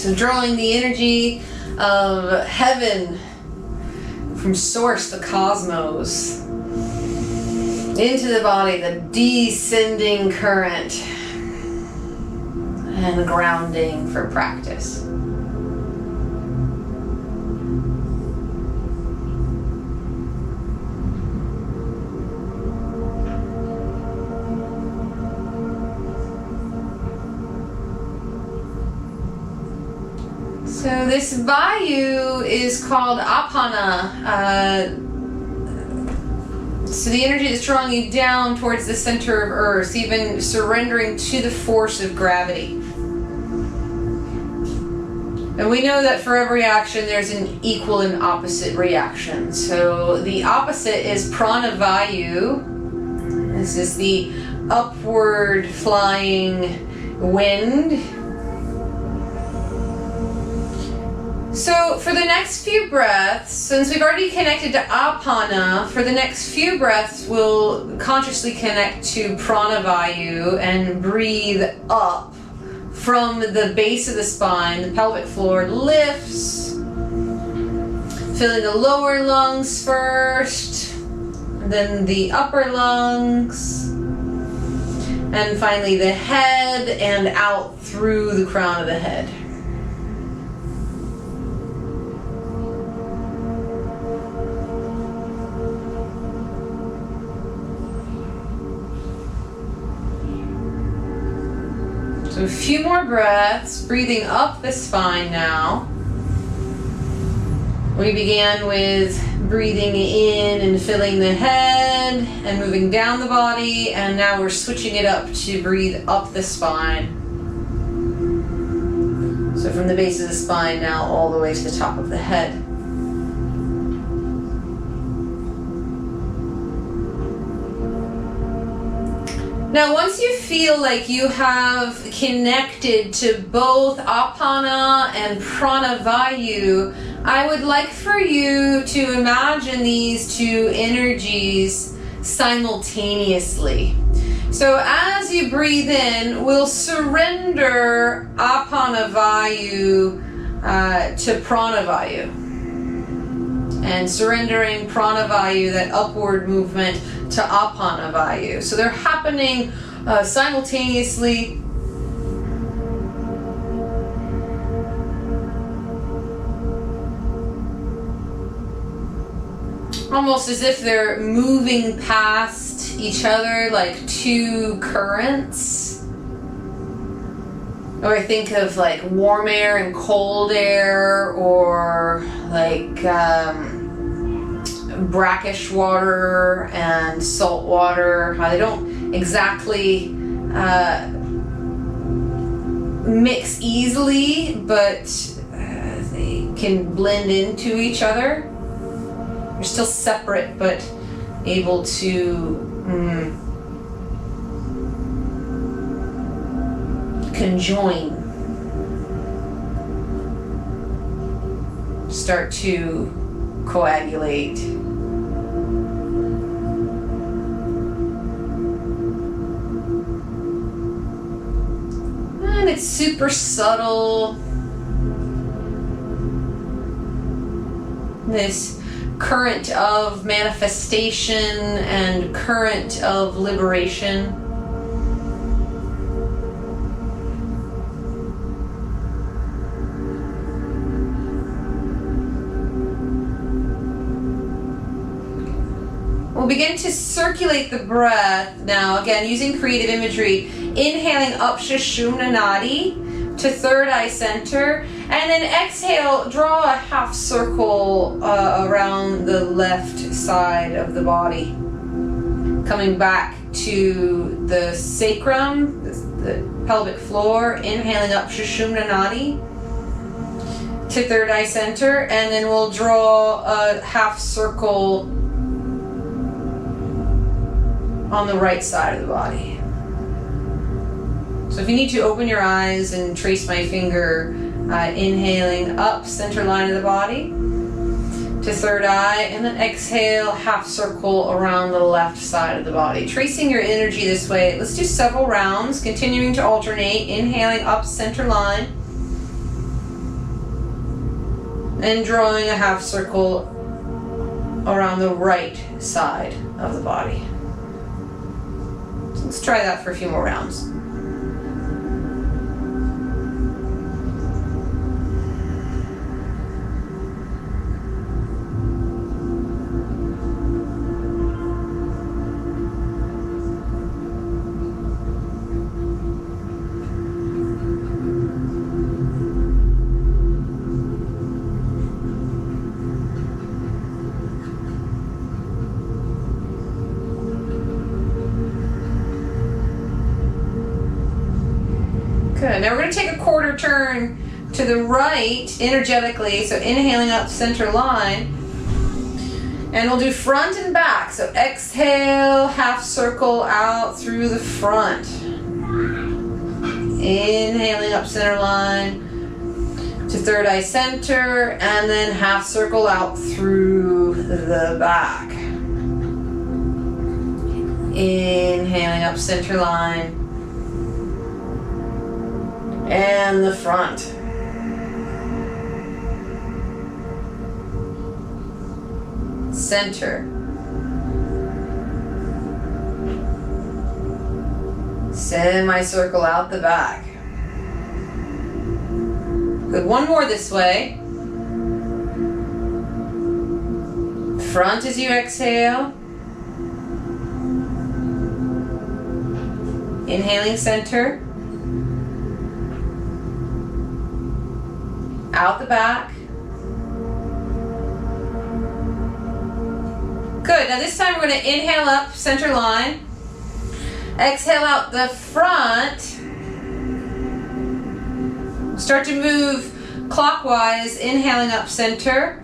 So drawing the energy of heaven from source, the cosmos, into the body, the descending current, and the grounding for practice. So this vayu is called apana. So the energy that's drawing you down towards the center of earth, even surrendering to the force of gravity. And we know that for every action there's an equal and opposite reaction. So the opposite is pranavayu. This is the upward flying wind. So for the next few breaths, since we've already connected to apana, for the next few breaths we'll consciously connect to pranavayu and breathe up from the base of the spine. The pelvic floor lifts, filling the lower lungs first, then the upper lungs, and finally the head and out through the crown of the head. So a few more breaths, breathing up the spine now. We began with breathing in and filling the head and moving down the body, and now we're switching it up to breathe up the spine. So from the base of the spine now all the way to the top of the head. Now, once you feel like you have connected to both apana and pranavayu, I would like for you to imagine these two energies simultaneously. So as you breathe in, we'll surrender apanavayu to pranavayu. And surrendering pranavayu, that upward movement, to apanavayu. So they're happening simultaneously. Almost as if they're moving past each other like two currents. Or I think of like warm air and cold air, or like brackish water and salt water, how they don't exactly mix easily, but they can blend into each other. They're still separate, but able to conjoin, start to coagulate. And it's super subtle. This current of manifestation and current of liberation. We'll begin to circulate the breath now, again using creative imagery, inhaling up Sushumna Nadi to third eye center, and then exhale, draw a half circle around the left side of the body, coming back to the sacrum, the pelvic floor, inhaling up Sushumna Nadi to third eye center, and then we'll draw a half circle on the right side of the body. So if you need to open your eyes and trace my finger, inhaling up center line of the body to third eye, and then exhale, half circle around the left side of the body. Tracing your energy this way. Let's do several rounds, continuing to alternate, inhaling up center line, And drawing a half circle around the right side of the body. So let's try that for a few more rounds. Good. Now we're going to take a quarter turn to the right energetically. So inhaling up center line. And we'll do front and back. So exhale, half circle out through the front. Inhaling up center line to third eye center. And then half circle out through the back. Inhaling up center line. And the front. Center. Semicircle out the back. Good. One more this way. Front as you exhale. Inhaling center. Out the back. Good. Now this time we're going to inhale up center line. Exhale out the front. Start to move clockwise, inhaling up center.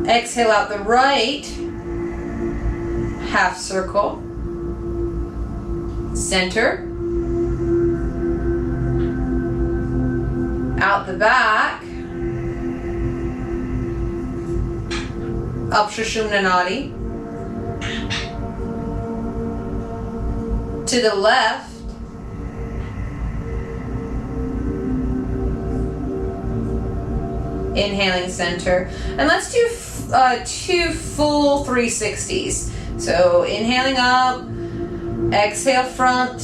Exhale out the right. Half circle. Center. Out the back. Up Sushumna Nadi. To the left. Inhaling center. And let's do 2 full 360s. So inhaling up. Exhale front.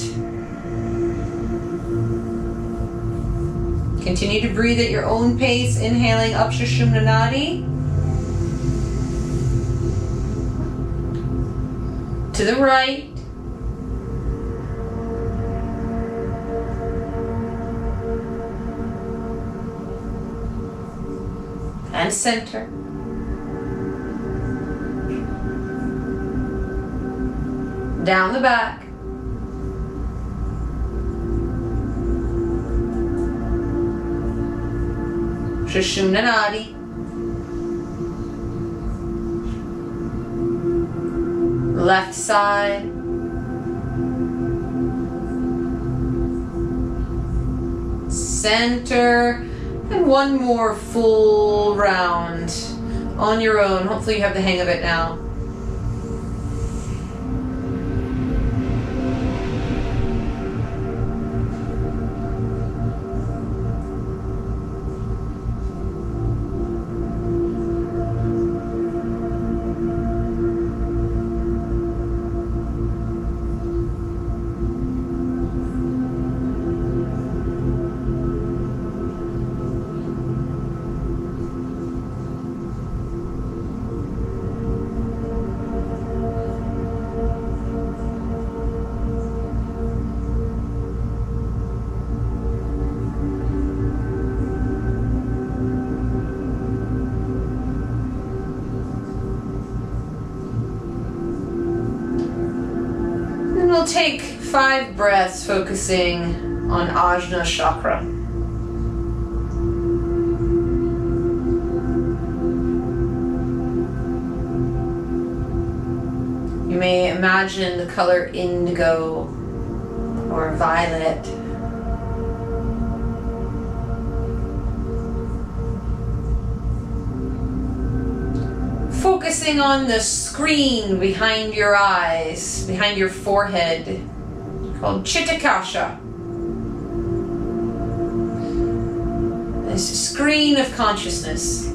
Continue to breathe at your own pace, inhaling up Sushumna Nadi. To the right. And center. Down the back. Sushumna Nadi. Left side. Center. And one more full round on your own. Hopefully you have the hang of it now. We'll take 5 breaths focusing on Ajna Chakra. You may imagine the color indigo or violet. Focusing on the screen behind your eyes, behind your forehead, called Chitakasha. this screen of consciousness.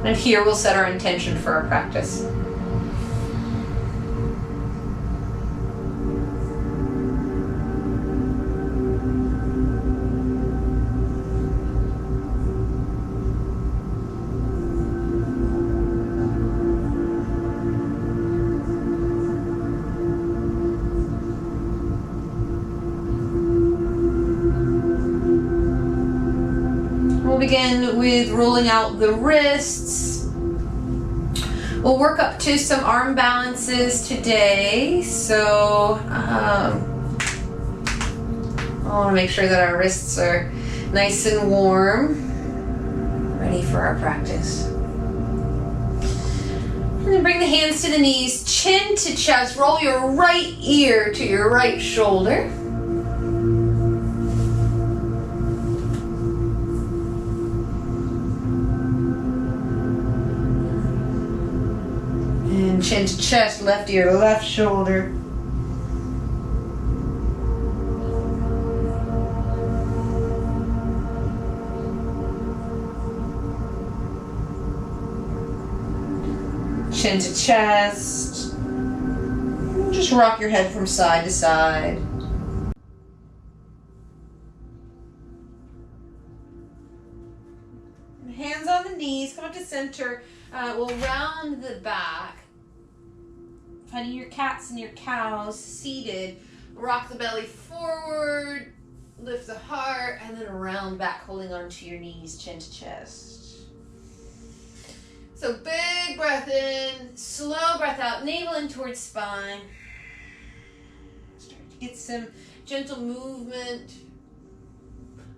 And here we'll set our intention for our practice. We'll begin with rolling out the wrists. We'll work up to some arm balances today. So I want to make sure that our wrists are nice and warm, ready for our practice. And then bring the hands to the knees, chin to chest. Roll your right ear to your right shoulder. Chin to chest, left ear to left shoulder. Chin to chest. Just rock your head from side to side. Hands on the knees, come up to center. We'll round the back. Finding your cats and your cows seated. Rock the belly forward, lift the heart, and then round back, holding onto your knees, chin to chest. So big breath in, slow breath out, navel in towards spine. Start to get some gentle movement.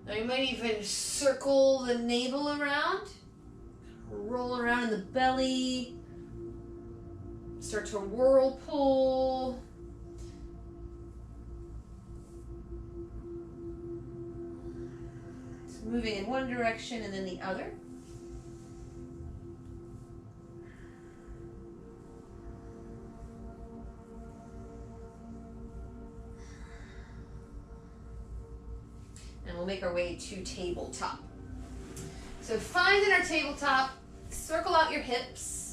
Now you might even circle the navel around, roll around in the belly. Start to whirlpool. It's moving in one direction and then the other. And we'll make our way to tabletop. So find in our tabletop, circle out your hips.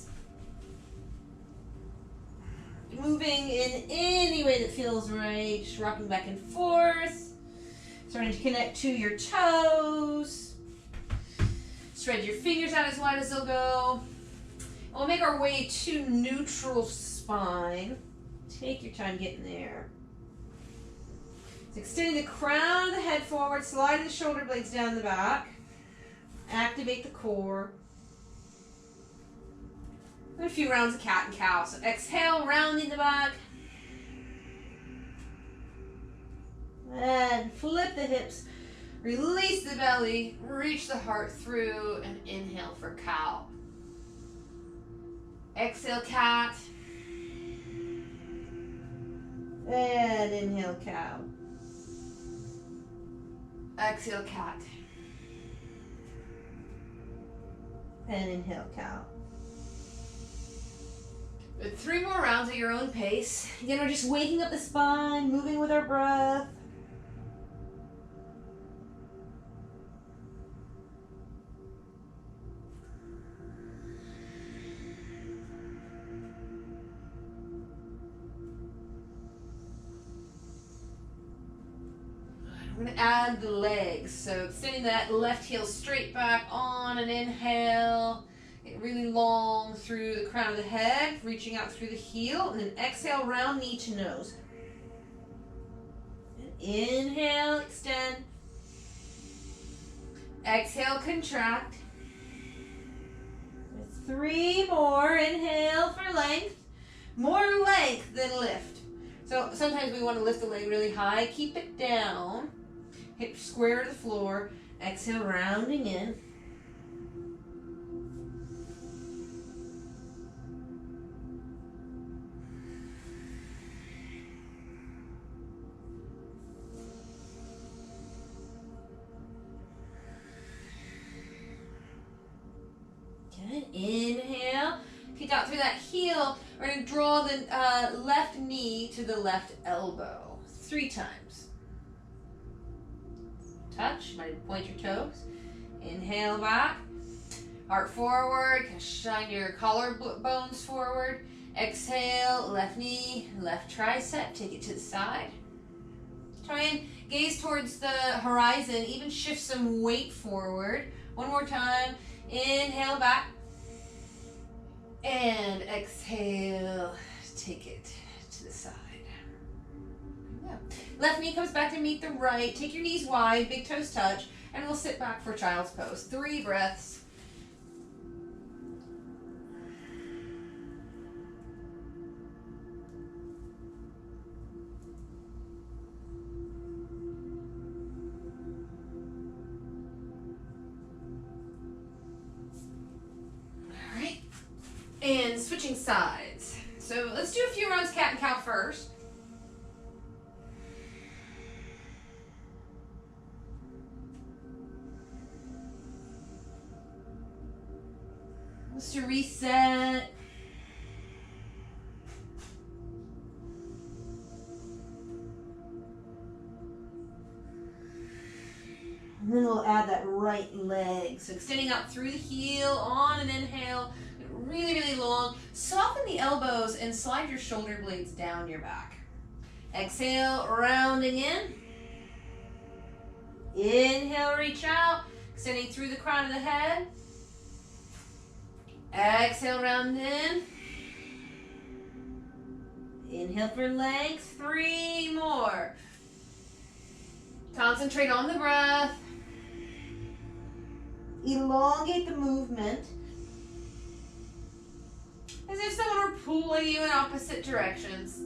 Moving in any way that feels right, just rocking back and forth. Starting to connect to your toes. Spread your fingers out as wide as they'll go. We'll make our way to neutral spine. Take your time getting there. So extending the crown of the head forward, sliding the shoulder blades down the back. Activate the core. And a few rounds of cat and cow. So exhale, rounding the back. And flip the hips. Release the belly. Reach the heart through. And inhale for cow. Exhale, cat. And inhale, cow. Exhale, cat. And inhale, cow. With 3 more rounds at your own pace. Again, we're just waking up the spine, moving with our breath. We're going to add the legs. So extending that left heel straight back on an inhale. Get really long through the crown of the head, reaching out through the heel, and then exhale, round knee to nose. And inhale, extend. Exhale, contract. With 3 more, inhale for length. More length than lift. So sometimes we want to lift the leg really high. Keep it down. Hips square to the floor. Exhale, rounding in. Good. Inhale. Kick out through that heel. We're going to draw the left knee to the left elbow 3 times. Touch. Might point your toes. Inhale back. Heart forward. Shine your collarbones forward. Exhale. Left knee, left tricep. Take it to the side. Try and gaze towards the horizon. Even shift some weight forward. One more time. Inhale back. And exhale. Take it to the side. Yeah. Left knee comes back to meet the right. Take your knees wide. Big toes touch. And we'll sit back for child's pose. 3 breaths. And switching sides. So let's do a few rounds cat and cow first. Just to reset. And then we'll add that right leg. So extending out through the heel on an inhale. Really, really long. Soften the elbows and slide your shoulder blades down your back. Exhale, rounding in. Inhale, reach out, extending through the crown of the head. Exhale, round in. Inhale for length. 3 more. Concentrate on the breath. Elongate the movement. As if someone were pulling you in opposite directions.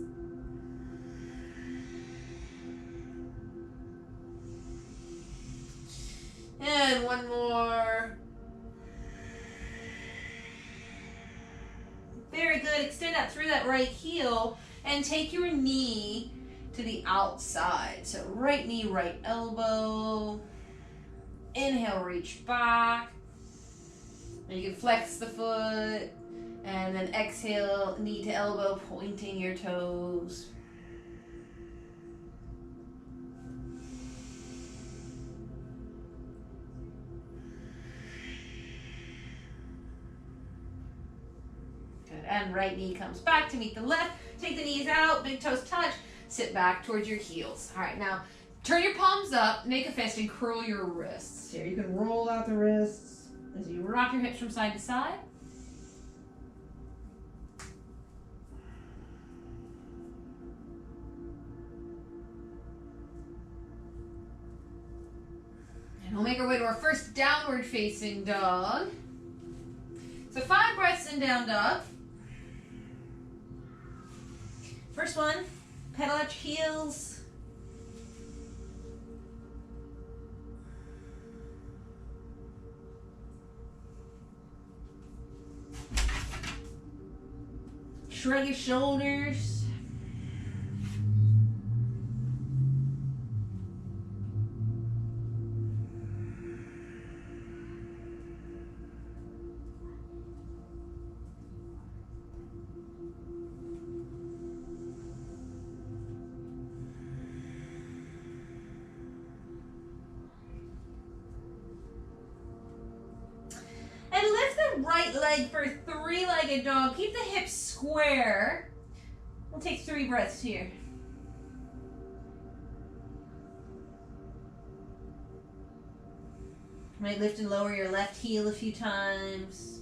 And one more. Very good. Extend out through that right heel and take your knee to the outside. So right knee, right elbow. Inhale, reach back. And you can flex the foot. And then exhale, knee to elbow, pointing your toes. Good. And right knee comes back to meet the left. Take the knees out, big toes touch. Sit back towards your heels. All right, now turn your palms up, make a fist, and curl your wrists. Here, you can roll out the wrists as you rock your hips from side to side. We'll make our way to our first downward facing dog. So 5 breaths in down dog. First one, pedal out your heels. Shrug your shoulders. Right leg for 3-legged dog. Keep the hips square. We'll take 3 breaths here. Might lift and lower your left heel a few times.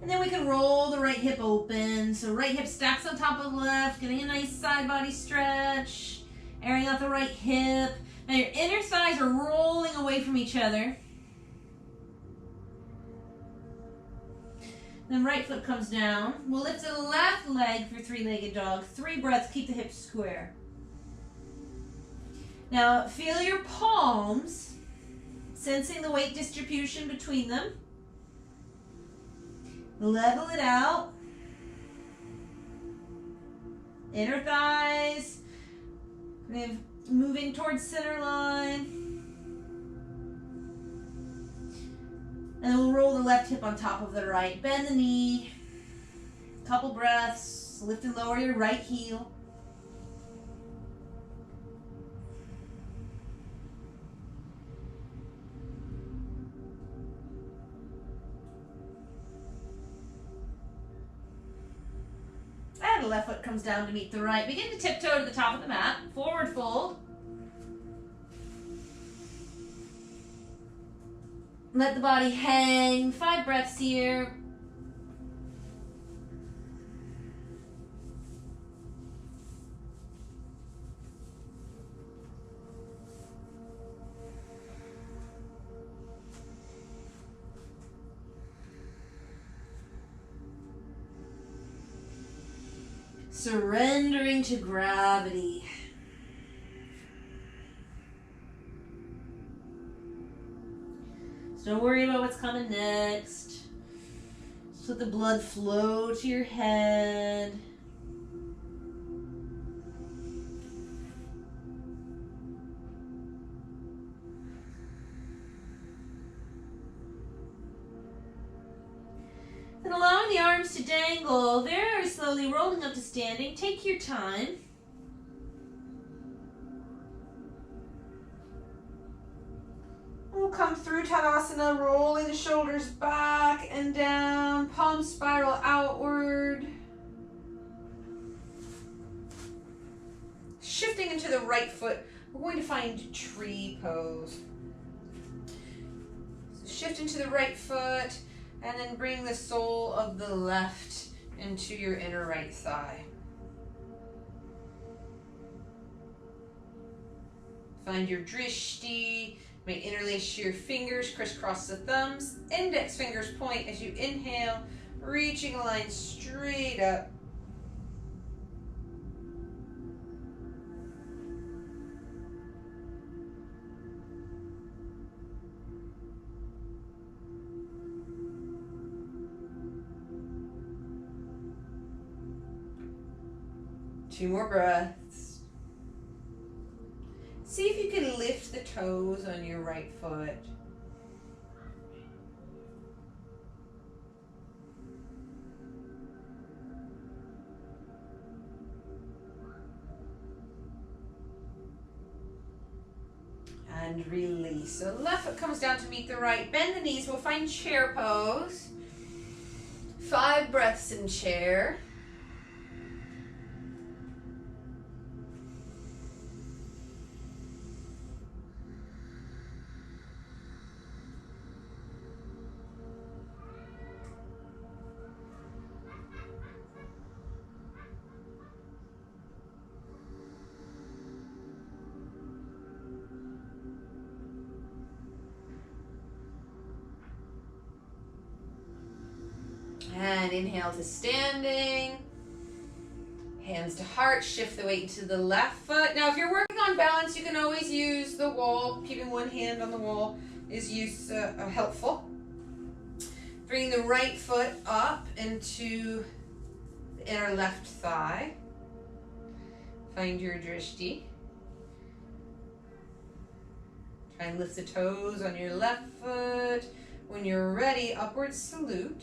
And then we can roll the right hip open. So right hip stacks on top of left, getting a nice side body stretch. Airing out the right hip. Now your inner thighs are rolling away from each other. Then right foot comes down. We'll lift the left leg for 3-legged dog. 3 breaths, keep the hips square. Now feel your palms, sensing the weight distribution between them. Level it out. Inner thighs. Moving towards center line. And then we'll roll the left hip on top of the right. Bend the knee. Couple breaths. Lift and lower your right heel. And the left foot comes down to meet the right. Begin to tiptoe to the top of the mat. Forward fold. Let the body hang. 5 breaths here. Surrendering to gravity. So don't worry about what's coming next. Just let the blood flow to your head. And allowing the arms to dangle, very slowly rolling up to standing. Take your time. We'll come through Tadasana, rolling the shoulders back and down, palms spiral outward. Shifting into the right foot, we're going to find tree pose. So shift into the right foot, and then bring the sole of the left into your inner right thigh. Find your drishti. May interlace your fingers, crisscross the thumbs. Index fingers point as you inhale, reaching a line straight up. Two more breaths. See if you can lift the toes on your right foot. And release. So left foot comes down to meet the right. Bend the knees. We'll find chair pose. 5 breaths in chair. And inhale to standing. Hands to heart. Shift the weight into the left foot. Now, if you're working on balance, you can always use the wall. Keeping one hand on the wall is helpful. Bring the right foot up into the inner left thigh. Find your drishti. Try and lift the toes on your left foot. When you're ready, upward salute.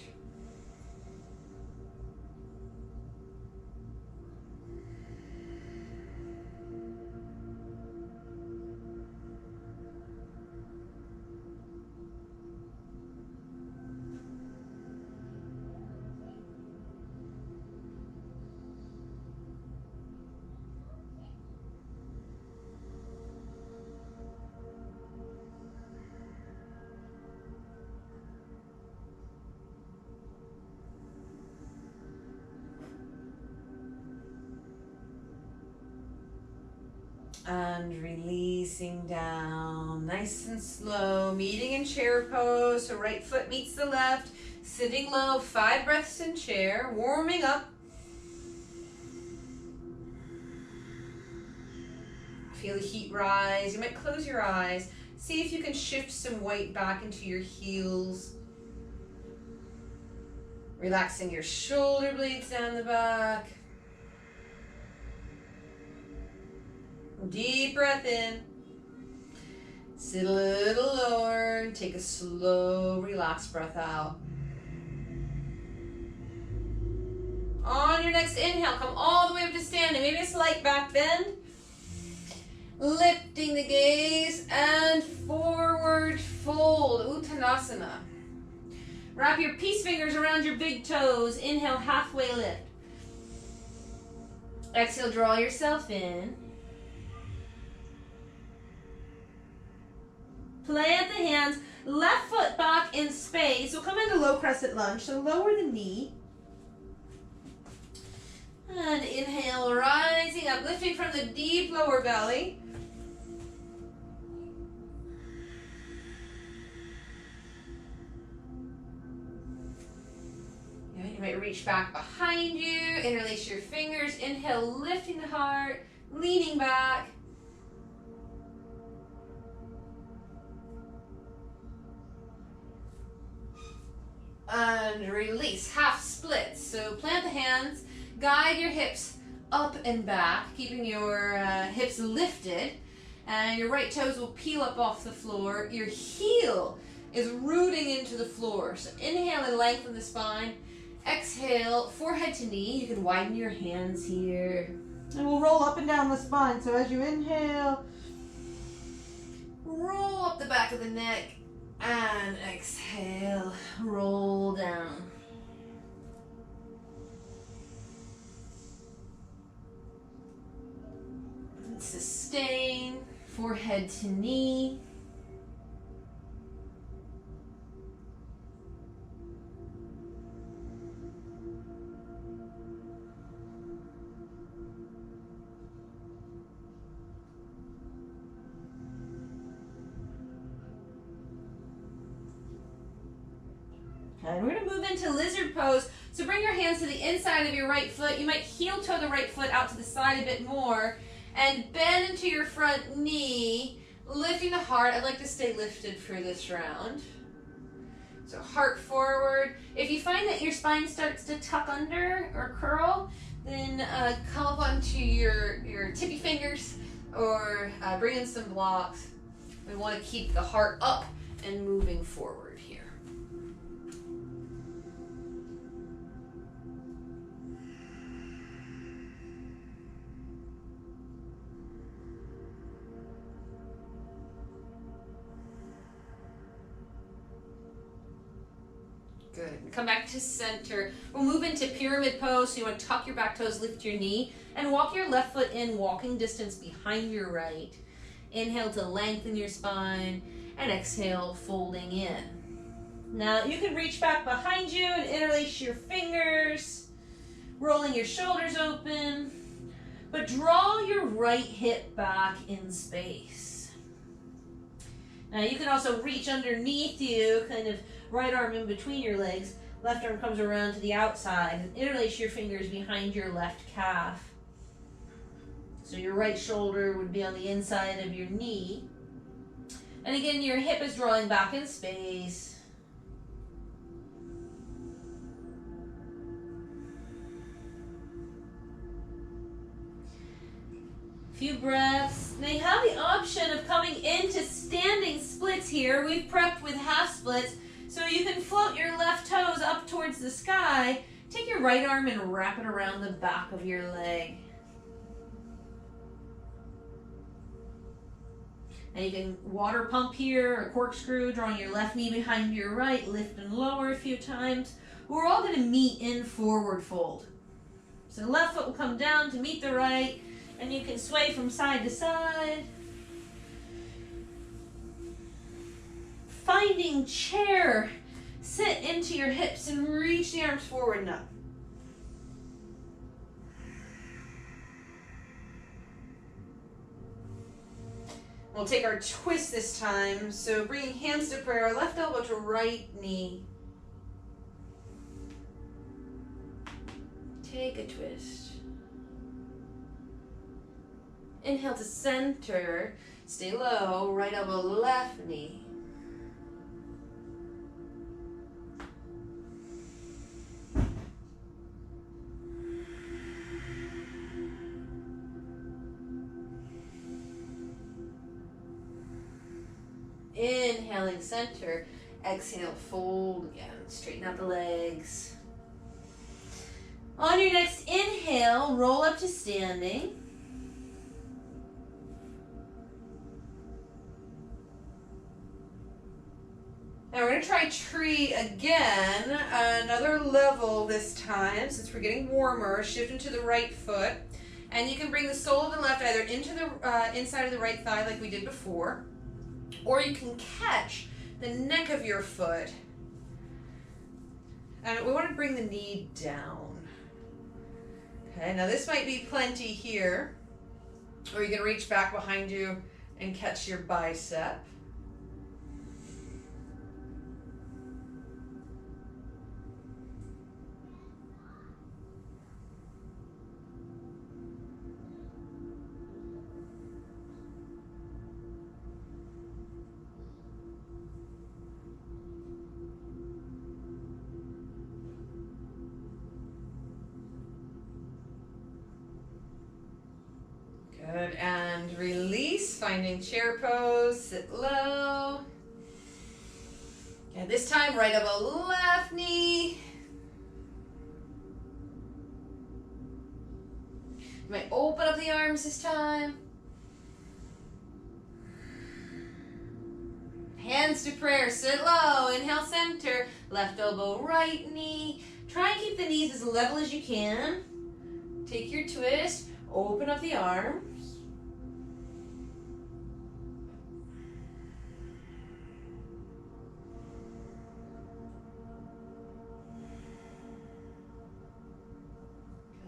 And releasing down, nice and slow, meeting in chair pose, so right foot meets the left, sitting low, 5 breaths in chair, warming up. Feel the heat rise, you might close your eyes, see if you can shift some weight back into your heels. Relaxing your shoulder blades down the back. Deep breath in. Sit a little lower and take a slow, relaxed breath out. On your next inhale, come all the way up to standing. Maybe a slight back bend. Lifting the gaze and forward fold, Uttanasana. Wrap your peace fingers around your big toes. Inhale, halfway lift. Exhale, draw yourself in. Plant the hands, left foot back in space. So come into low crescent lunge. So lower the knee. And inhale, rising up, lifting from the deep lower belly. You might reach back behind you, interlace your fingers. Inhale, lifting the heart, leaning back. And release, half split. So plant the hands, guide your hips up and back, keeping your hips lifted. And your right toes will peel up off the floor. Your heel is rooting into the floor. So inhale and lengthen the spine. Exhale, forehead to knee. You can widen your hands here. And we'll roll up and down the spine. So as you inhale, roll up the back of the neck. And exhale, roll down. And sustain, forehead to knee. And we're going to move into lizard pose. So bring your hands to the inside of your right foot. You might heel toe the right foot out to the side a bit more. And bend into your front knee, lifting the heart. I'd like to stay lifted for this round. So heart forward. If you find that your spine starts to tuck under or curl, then come up onto your tippy fingers or bring in some blocks. We want to keep the heart up and moving forward here. Good. Come back to center. We'll move into pyramid pose. So you want to tuck your back toes, lift your knee, and walk your left foot in, walking distance behind your right. Inhale to lengthen your spine, and exhale, folding in. Now you can reach back behind you and interlace your fingers, rolling your shoulders open, but draw your right hip back in space. Now you can also reach underneath you, kind of right arm in between your legs. Left arm comes around to the outside and interlace your fingers behind your left calf. So your right shoulder would be on the inside of your knee. And again, your hip is drawing back in space. Few breaths. Now you have the option of coming into standing splits here. We've prepped with half splits. So you can float your left toes up towards the sky. Take your right arm and wrap it around the back of your leg. And you can water pump here, or corkscrew, drawing your left knee behind your right, lift and lower a few times. We're all going to meet in forward fold. So the left foot will come down to meet the right, and you can sway from side to side. Finding chair, sit into your hips and reach the arms forward and up. We'll take our twist this time. So bringing hands to prayer, left elbow to right knee. Take a twist. Inhale to center, stay low, right elbow, left knee. inhaling center. Exhale, fold again. Straighten out the legs. On your next inhale, roll up to standing. Now we're going to try tree again, another level this time, since we're getting warmer. Shift into the right foot. And you can bring the sole of the left either into the inside of the right thigh like we did before, or you can catch the neck of your foot. And we want to bring the knee down. Okay, now this might be plenty here, or you can reach back behind you and catch your bicep. Good, and release, finding chair pose, sit low. And this time, right elbow, left knee. You might open up the arms this time. Hands to prayer, sit low, inhale center, left elbow, right knee. Try and keep the knees as level as you can. Take your twist, open up the arms.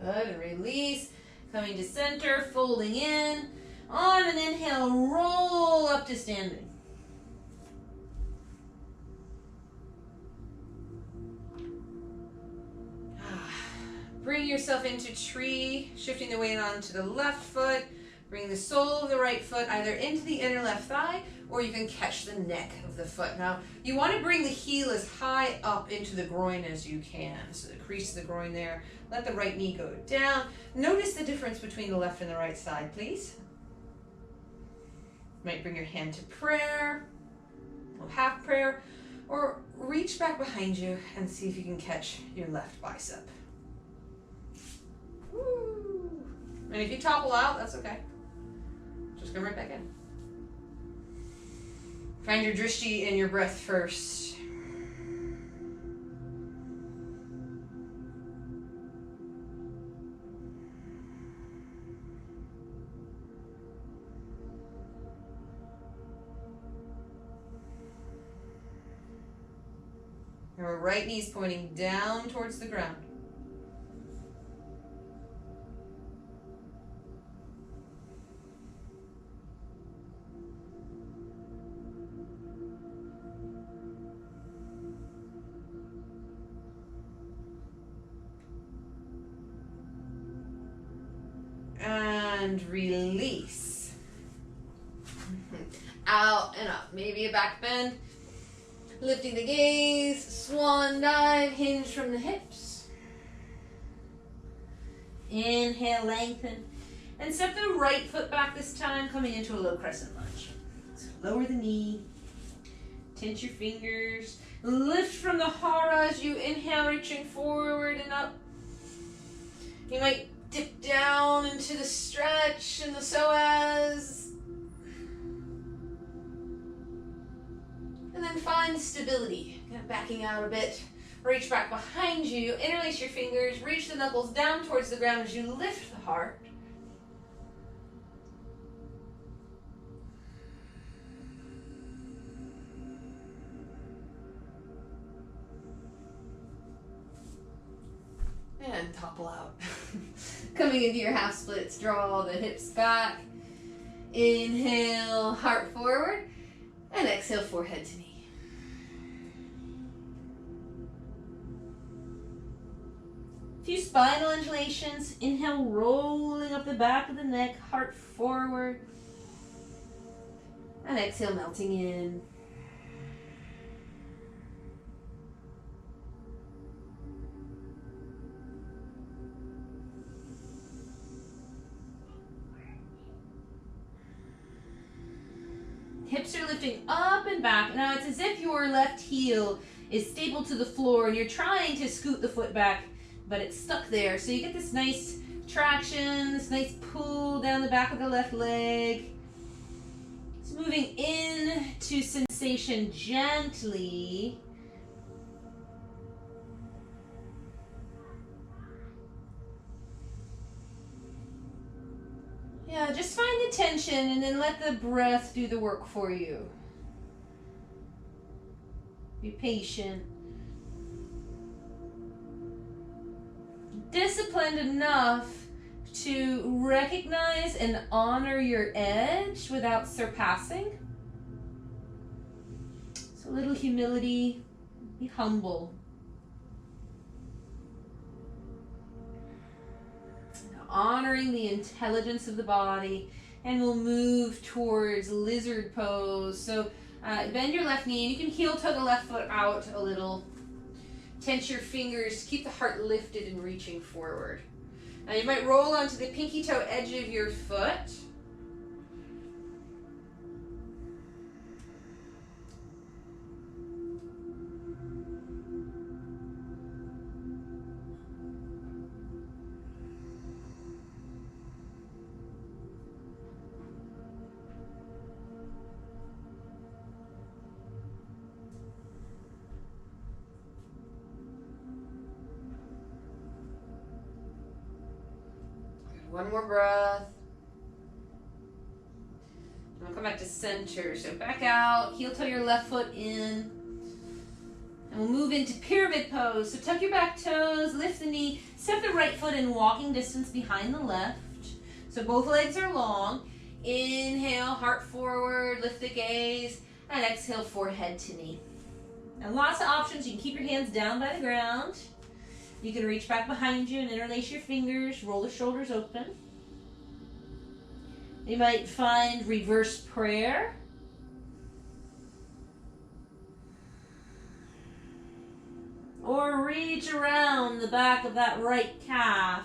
Good, and release. Coming to center, folding in. On an inhale, roll up to standing. Bring yourself into tree, shifting the weight onto the left foot. Bring the sole of the right foot either into the inner left thigh, or you can catch the neck of the foot. Now, you want to bring the heel as high up into the groin as you can. So the crease of the groin there. Let the right knee go down. Notice the difference between the left and the right side, please. You might bring your hand to prayer, or half prayer, or reach back behind you and see if you can catch your left bicep. Woo. And if you topple out, that's okay. Just come right back in. Find your drishti in your breath first. Your right knee's pointing down towards the ground. And release. Out and up. Maybe a back bend. Lifting the gaze, swan dive, hinge from the hips. Inhale, lengthen. And step the right foot back this time, coming into a low crescent lunge. So lower the knee, tense your fingers. Lift from the hara as you inhale, reaching forward and up. You might dip down into the stretch and the psoas. And then find stability. Kind of backing out a bit. Reach back behind you. Interlace your fingers. Reach the knuckles down towards the ground as you lift the heart. And topple out. Coming into your half splits, draw the hips back. Inhale, heart forward. And exhale, forehead to knee. Few spinal undulations. Inhale, rolling up the back of the neck, heart forward. And exhale, melting in. Hips are you're lifting up and back. Now it's as if your left heel is stapled to the floor and you're trying to scoot the foot back, but it's stuck there. So you get this nice traction, this nice pull down the back of the left leg. It's moving in to sensation gently. Yeah, just find the tension and then let the breath do the work for you. Be patient. Disciplined enough to recognize and honor your edge without surpassing. So a little humility, be humble. Honoring the intelligence of the body, and we'll move towards lizard pose. So bend your left knee, and you can heel toe the left foot out a little. Tense your fingers, keep the heart lifted and reaching forward. Now you might roll onto the pinky toe edge of your foot. One more breath. And we'll come back to center. So back out, heel toe your left foot in. And we'll move into pyramid pose. So tuck your back toes, lift the knee, step the right foot in walking distance behind the left. So both legs are long. Inhale, heart forward, lift the gaze, and exhale, forehead to knee. Now lots of options. You can keep your hands down by the ground. You can reach back behind you and interlace your fingers, roll the shoulders open. You might find reverse prayer. Or reach around the back of that right calf.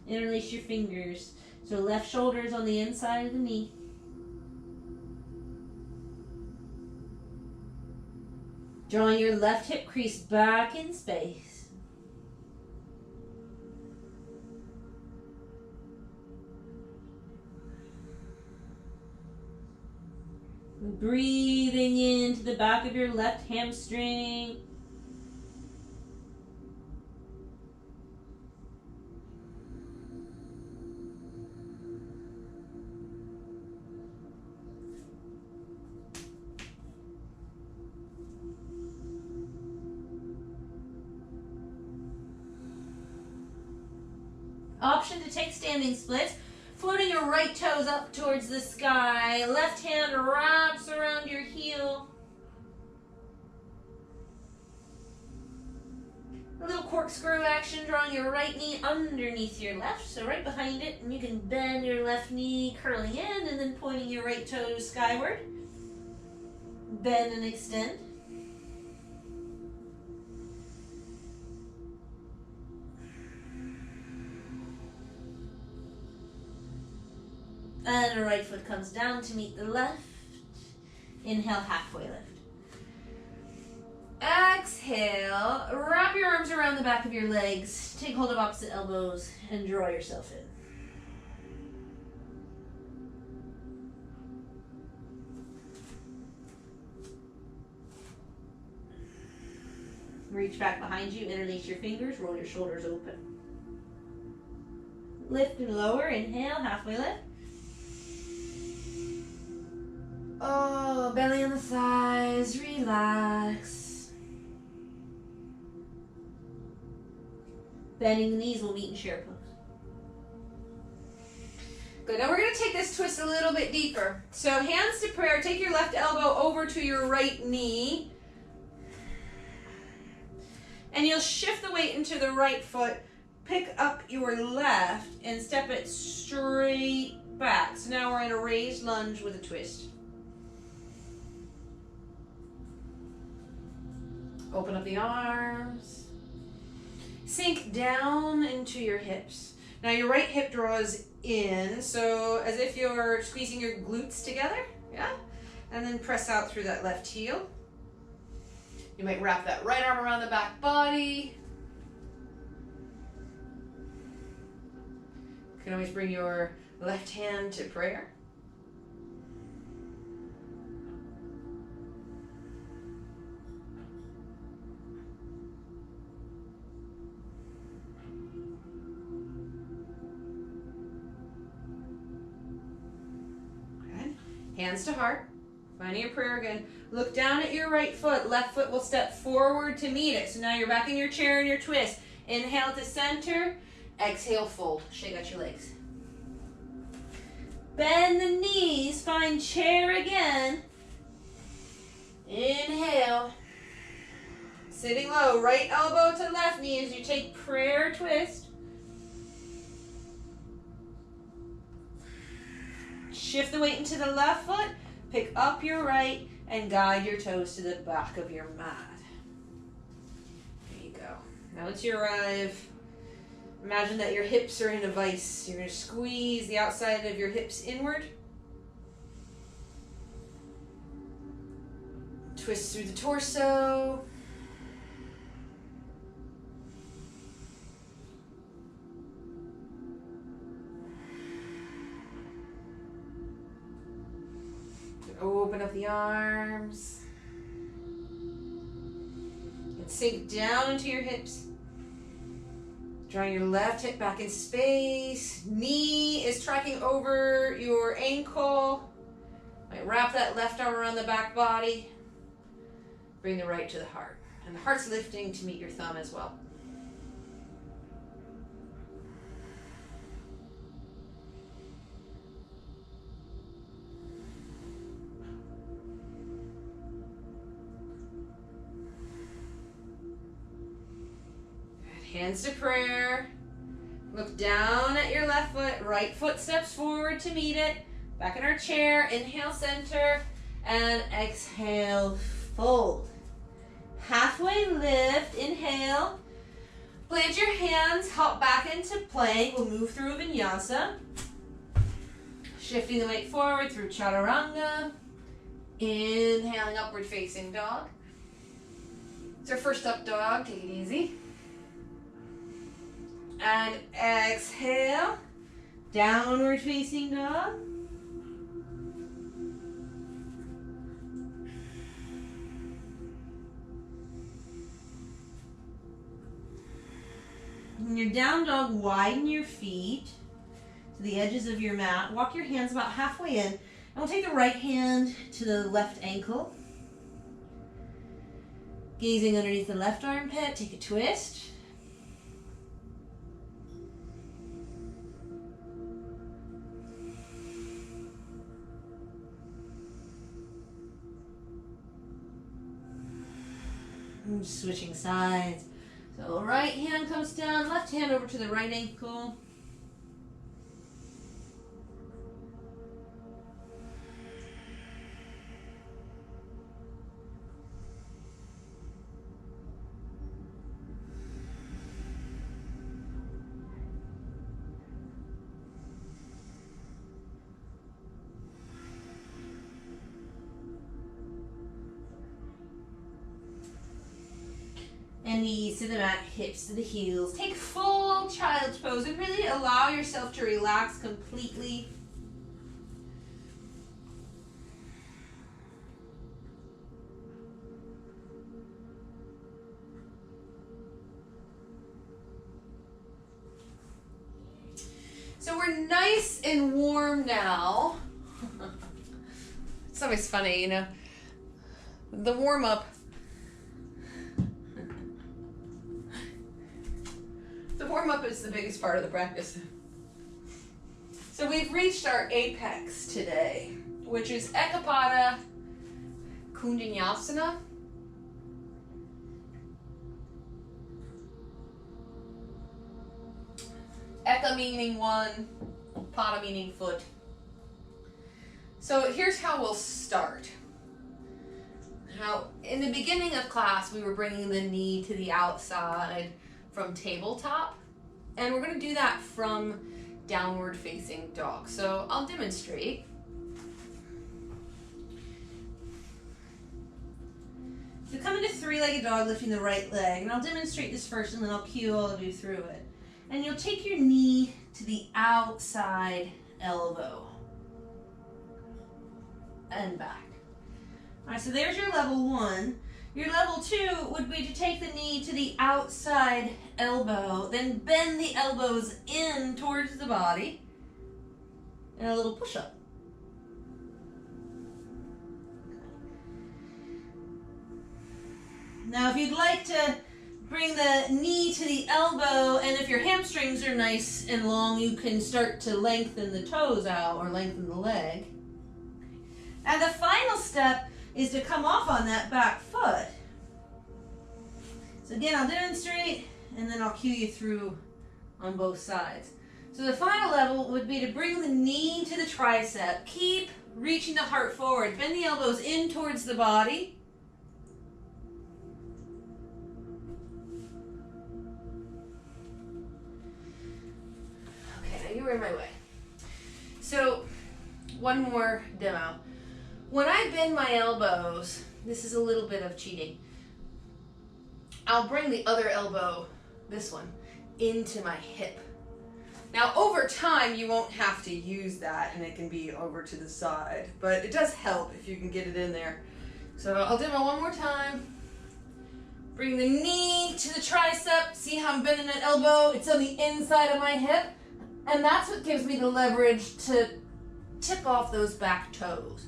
Interlace your fingers. So left shoulder is on the inside of the knee. Drawing your left hip crease back in space. Breathing into the back of your left hamstring. Option to take standing splits. Floating your right toes up towards the sky. Left hand wraps around your heel. A little corkscrew action, drawing your right knee underneath your left, so right behind it. And you can bend your left knee, curling in, and then pointing your right toes skyward. Bend and extend. And the right foot comes down to meet the left. Inhale, halfway lift. Exhale, wrap your arms around the back of your legs. Take hold of opposite elbows and draw yourself in. Reach back behind you, interlace your fingers, roll your shoulders open. Lift and lower, inhale, halfway lift. Oh, belly on the thighs, relax. Bending the knees will meet in chair pose. Good, now we're going to take this twist a little bit deeper. So hands to prayer, take your left elbow over to your right knee. And you'll shift the weight into the right foot, pick up your left, and step it straight back. So now we're in a raised lunge with a twist. Open up the arms. Sink down into your hips. Now your right hip draws in, so as if you're squeezing your glutes together. Yeah? And then press out through that left heel. You might wrap that right arm around the back body. You can always bring your left hand to prayer. Good. Hands to heart. Finding your prayer again. Look down at your right foot. Left foot will step forward to meet it. So now you're back in your chair in your twist. Inhale to center. Exhale, fold. Shake out your legs. Bend the knees. Find chair again. Inhale. Sitting low. Right elbow to left knee as you take prayer twist. Shift the weight into the left foot. Pick up your right and guide your toes to the back of your mat. There you go. Now once you arrive, imagine that your hips are in a vise. You're going to squeeze the outside of your hips inward. Twist through the torso. Open up the arms. And sink down into your hips. Drawing your left hip back in space. Knee is tracking over your ankle. Might wrap that left arm around the back body. Bring the right to the heart. And the heart's lifting to meet your thumb as well. Hands to prayer. Look down at your left foot. Right foot steps forward to meet it. Back in our chair. Inhale, center. And exhale, fold. Halfway lift. Inhale. Plant your hands. Hop back into plank. We'll move through vinyasa. Shifting the weight forward through chaturanga. Inhaling, upward facing dog. It's our first up dog. Take it easy. And exhale, downward facing dog. In your down dog, widen your feet to the edges of your mat. Walk your hands about halfway in. And we'll take the right hand to the left ankle. Gazing underneath the left armpit, take a twist. Switching sides. So right hand comes down, left hand over to the right ankle. And knees to the mat, hips to the heels. Take full child's pose and really allow yourself to relax completely. So we're nice and warm now. It's always funny, you know. The warm-up. The warm-up is the biggest part of the practice. So we've reached our apex today, which is Ekapada Kundanyasana. Eka meaning one, Pada meaning foot. So here's how we'll start. Now, in the beginning of class, we were bringing the knee to the outside from tabletop, and we're going to do that from downward facing dog. So I'll demonstrate. So come into three-legged dog, lifting the right leg. And I'll demonstrate this first, and then I'll cue all of you through it. And you'll take your knee to the outside elbow. And back. All right, so there's your level 1. Your level 2 would be to take the knee to the outside elbow, then bend the elbows in towards the body, and a little push-up. Now, if you'd like to bring the knee to the elbow, and if your hamstrings are nice and long, you can start to lengthen the toes out or lengthen the leg. And the final step is to come off on that back foot. So again, I'll demonstrate, and then I'll cue you through on both sides. So the final level would be to bring the knee to the tricep. Keep reaching the heart forward. Bend the elbows in towards the body. Okay, now you were in my way. So one more demo. When I bend my elbows, this is a little bit of cheating. I'll bring the other elbow, this one, into my hip. Now over time you won't have to use that and it can be over to the side, but it does help if you can get it in there. So I'll demo one more time. Bring the knee to the tricep. See how I'm bending that elbow? It's on the inside of my hip. And that's what gives me the leverage to tip off those back toes.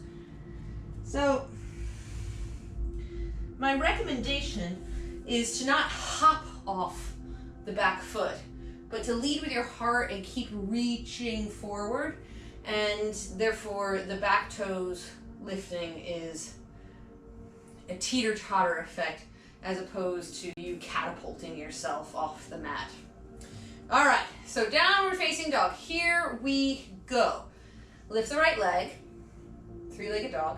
So my recommendation is to not hop off the back foot, but to lead with your heart and keep reaching forward, and therefore the back toes lifting is a teeter-totter effect as opposed to you catapulting yourself off the mat. All right, so downward facing dog. Here we go. Lift the right leg, three-legged dog.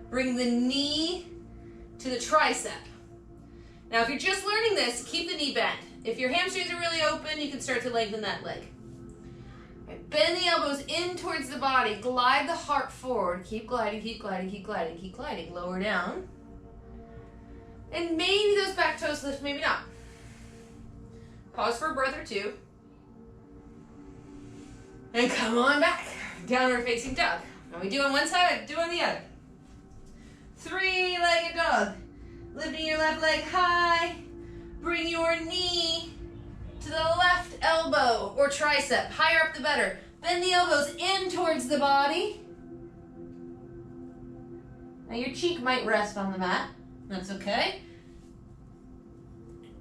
Bring the knee to the tricep. Now, if you're just learning this, keep the knee bent. If your hamstrings are really open, you can start to lengthen that leg. Right, bend the elbows in towards the body. Glide the heart forward. Keep gliding, keep gliding, keep gliding, keep gliding. Lower down. And maybe those back toes lift, maybe not. Pause for a breath or two. And come on back. Downward facing dog. Now we do on one side, do on the other. Three-legged dog. Lifting your left leg high. Bring your knee to the left elbow or tricep. Higher up the better. Bend the elbows in towards the body. Now your cheek might rest on the mat. That's okay.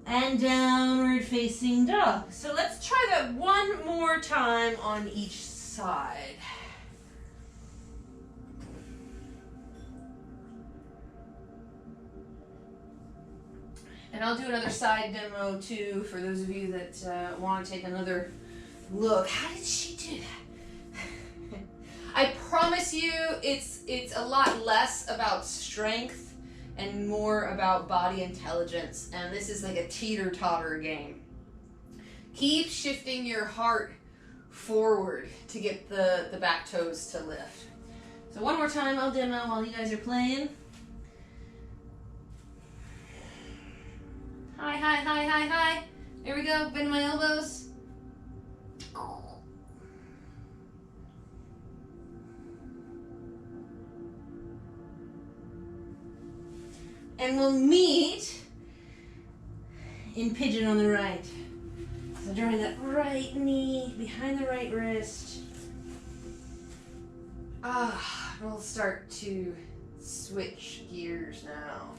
And downward facing dog. So let's try that one more time on each side. And I'll do another side demo too for those of you that want to take another look. How did she do that? I promise you it's a lot less about strength and more about body intelligence. And this is like a teeter-totter game. Keep shifting your heart forward to get the back toes to lift. So one more time I'll demo while you guys are playing. High, high, high, high, high. There we go. Bend my elbows. And we'll meet in pigeon on the right. So drawing that right knee behind the right wrist. We'll start to switch gears now.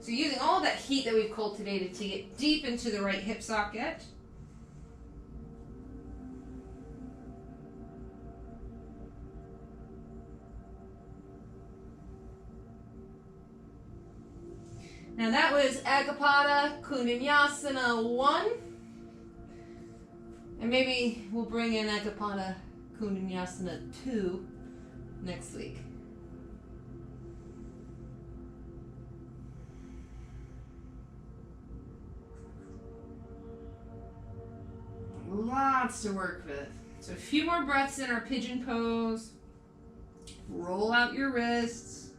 So using all that heat that we've cultivated to get deep into the right hip socket. Now that was Ekapada Kundanyasana 1. And maybe we'll bring in Ekapada Kundanyasana 2 next week. Lots to work with. So a few more breaths in our pigeon pose. Roll out your wrists.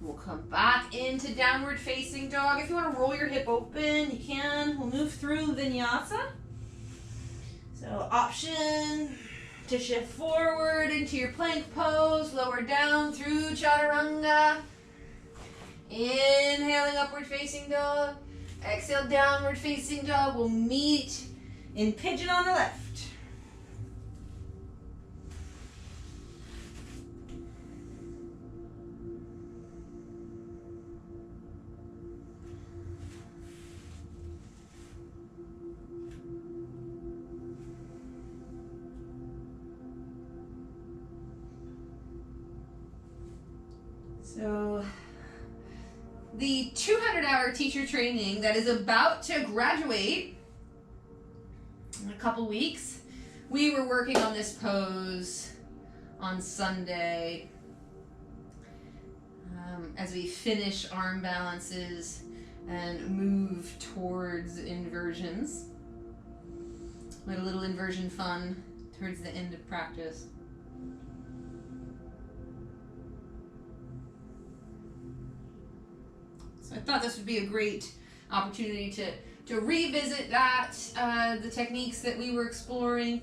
We'll come back into downward facing dog. If you want to roll your hip open, you can. We'll move through vinyasa. So option to shift forward into your plank pose, lower down through chaturanga. Inhaling upward facing dog. Exhale, downward facing dog. We'll meet in pigeon on the left. So, the 200-hour teacher training that is about to graduate in a couple weeks, we were working on this pose on Sunday as we finish arm balances and move towards inversions. We had a little inversion fun towards the end of practice. So I thought this would be a great opportunity to revisit that, the techniques that we were exploring.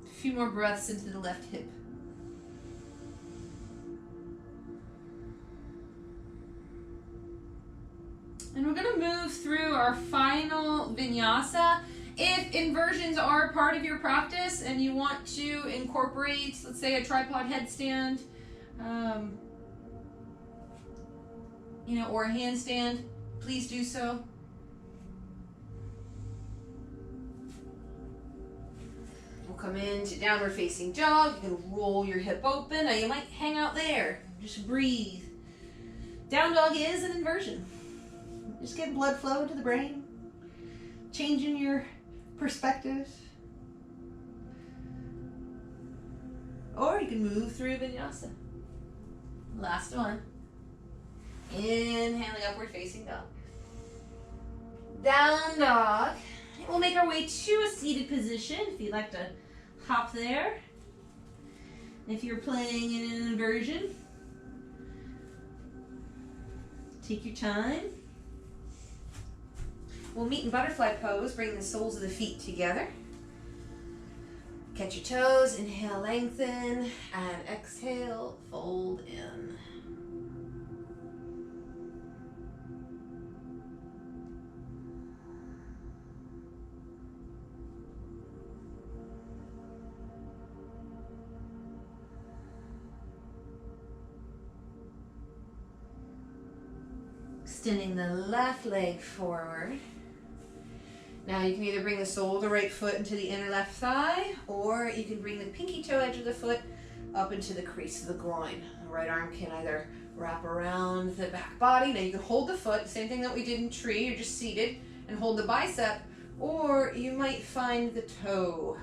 A few more breaths into the left hip. And we're going to move through our final vinyasa. If inversions are part of your practice and you want to incorporate, let's say, a tripod headstand, or a handstand, please do so. We'll come into downward facing dog. You can roll your hip open. Now you might hang out there. Just breathe. Down dog is an inversion. Just get blood flow to the brain, changing your perspective. Or you can move through vinyasa. Last one. Inhaling upward facing dog. Down dog. We'll make our way to a seated position if you'd like to hop there. If you're playing in an inversion, take your time. We'll meet in butterfly pose, bring the soles of the feet together. Catch your toes, inhale, lengthen, and exhale, fold in. Extending the left leg forward. Now you can either bring the sole of the right foot into the inner left thigh, or you can bring the pinky toe edge of the foot up into the crease of the groin. The right arm can either wrap around the back body. Now you can hold the foot, same thing that we did in tree, you're just seated, and hold the bicep, or you might find the toe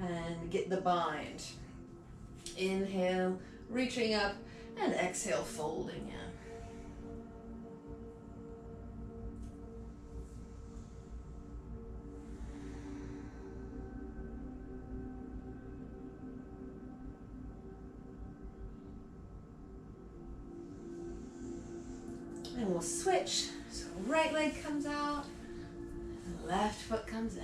and get the bind. Inhale, reaching up, and exhale, folding in. And we'll switch. So right leg comes out, left foot comes in.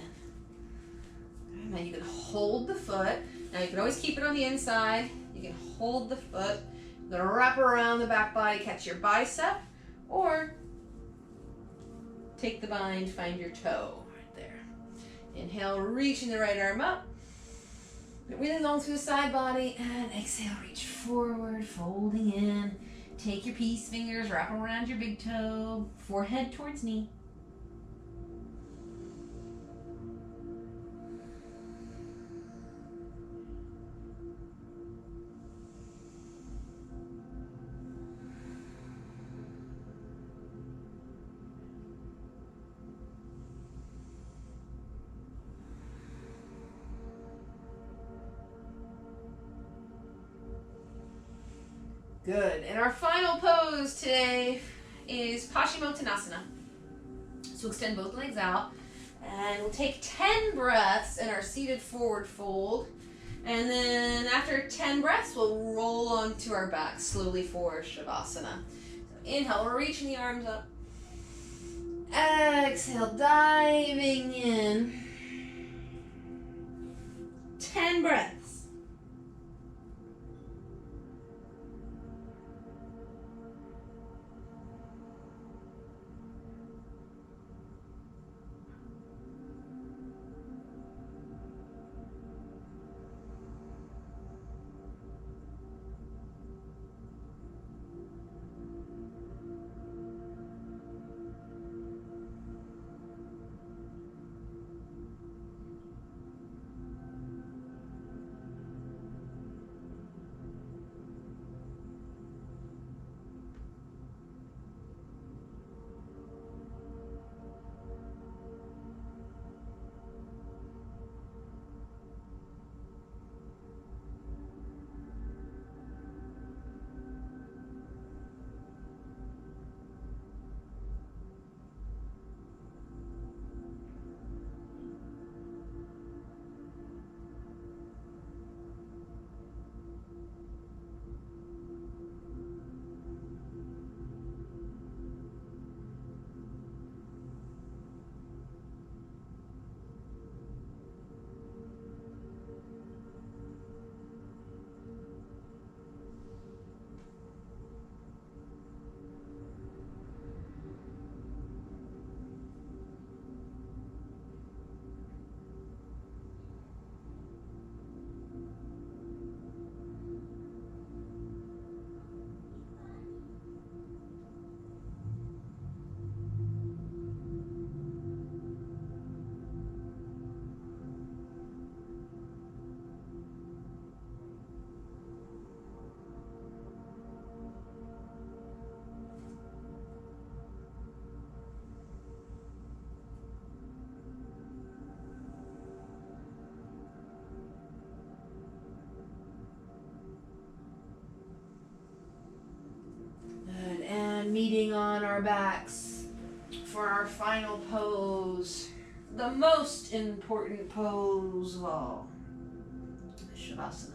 Okay, now you can hold the foot. Now you can always keep it on the inside. You can hold the foot. You're gonna wrap around the back body, catch your bicep, or take the bind, find your toe right there. Inhale, reaching the right arm up. Really long through the side body, and exhale, reach forward, folding in. Take your peace fingers, wrap them around your big toe, forehead towards knee. Good. And our final pose today is Paschimottanasana. So extend both legs out. And we'll take 10 breaths in our seated forward fold. And then after 10 breaths, we'll roll onto our back slowly for Shavasana. So inhale, we're reaching the arms up. Exhale, diving in. 10 breaths. Meeting on our backs for our final pose, the most important pose of all, Shavasana.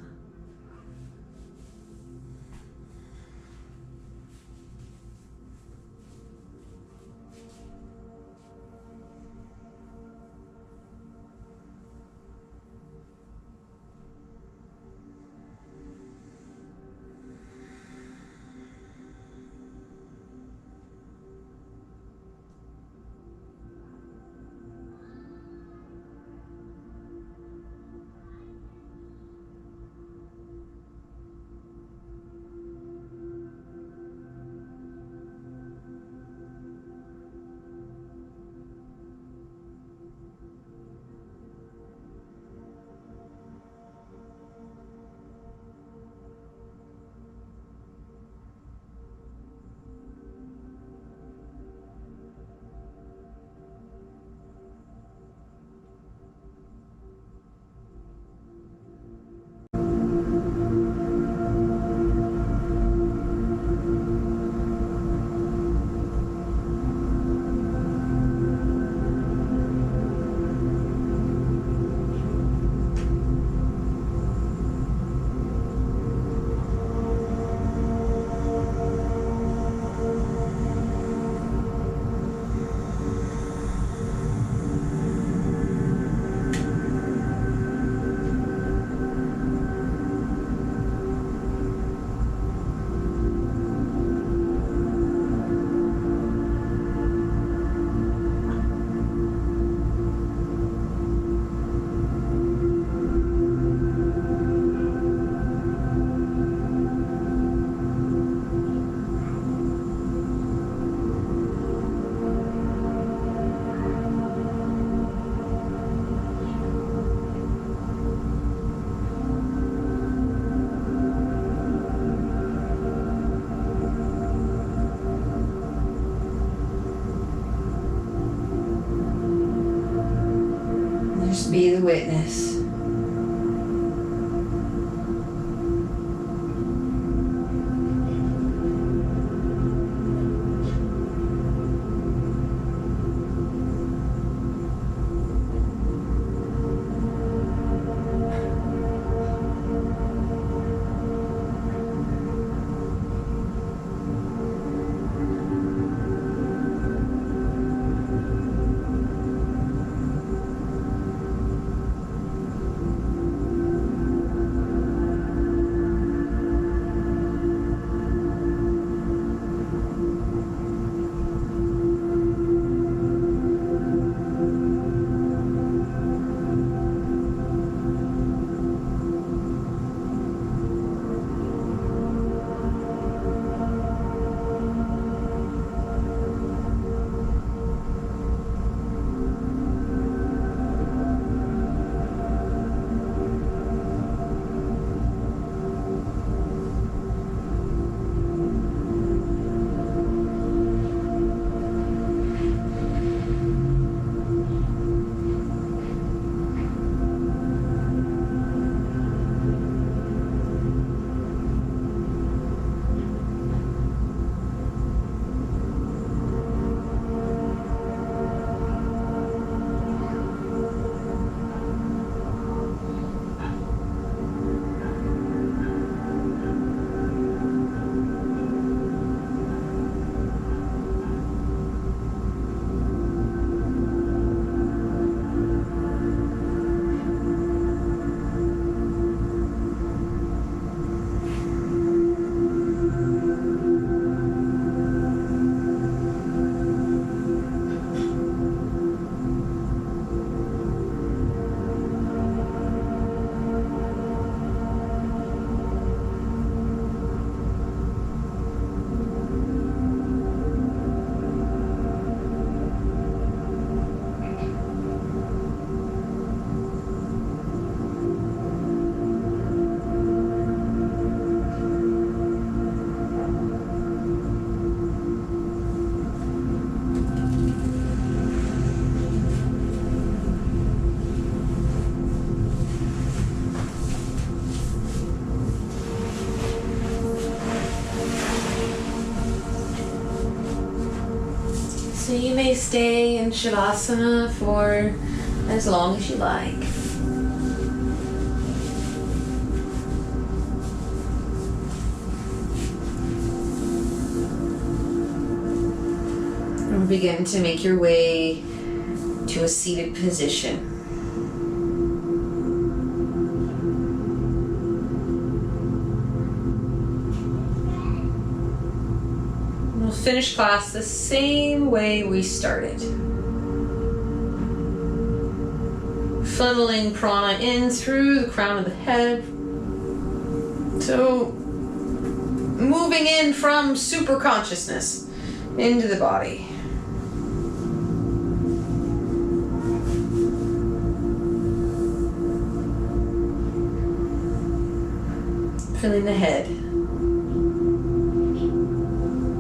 Be the witness. So you may stay in Shavasana for as long as you like. And begin to make your way to a seated position. We'll finish class the same way we started. Funneling prana in through the crown of the head. So, moving in from super consciousness into the body. Filling the head.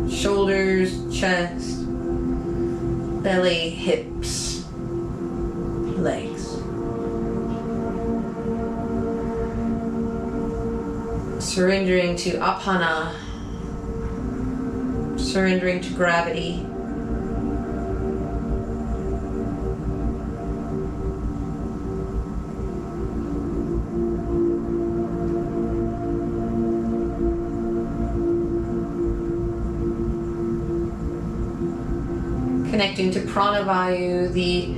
Shoulders, chest, belly, hips, legs. Surrendering to apana, surrendering to gravity. Connecting to pranavayu, the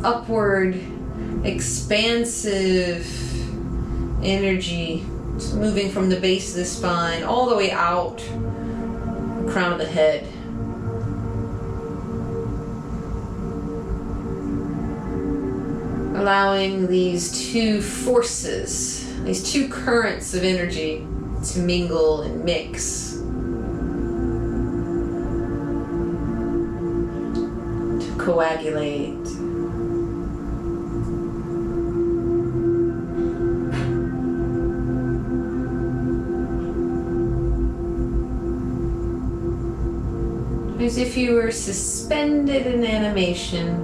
upward, expansive energy. It's moving from the base of the spine all the way out, the crown of the head. Allowing these two forces, these two currents of energy to mingle and mix. To coagulate. As if you were suspended in animation.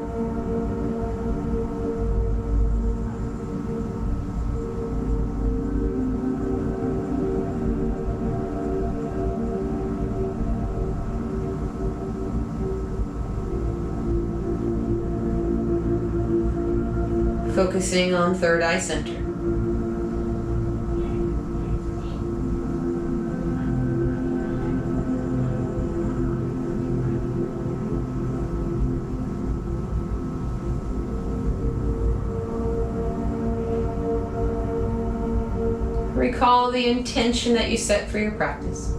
Focusing on third eye center. Recall the intention that you set for your practice.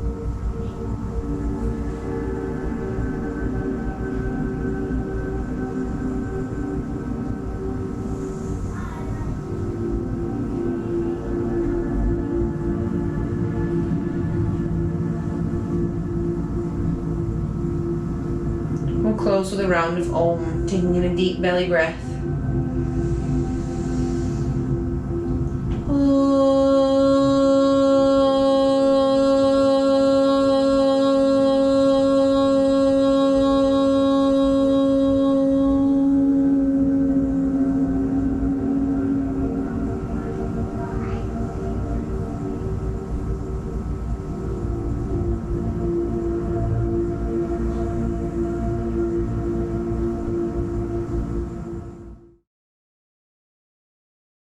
We'll close with a round of Om, taking in a deep belly breath.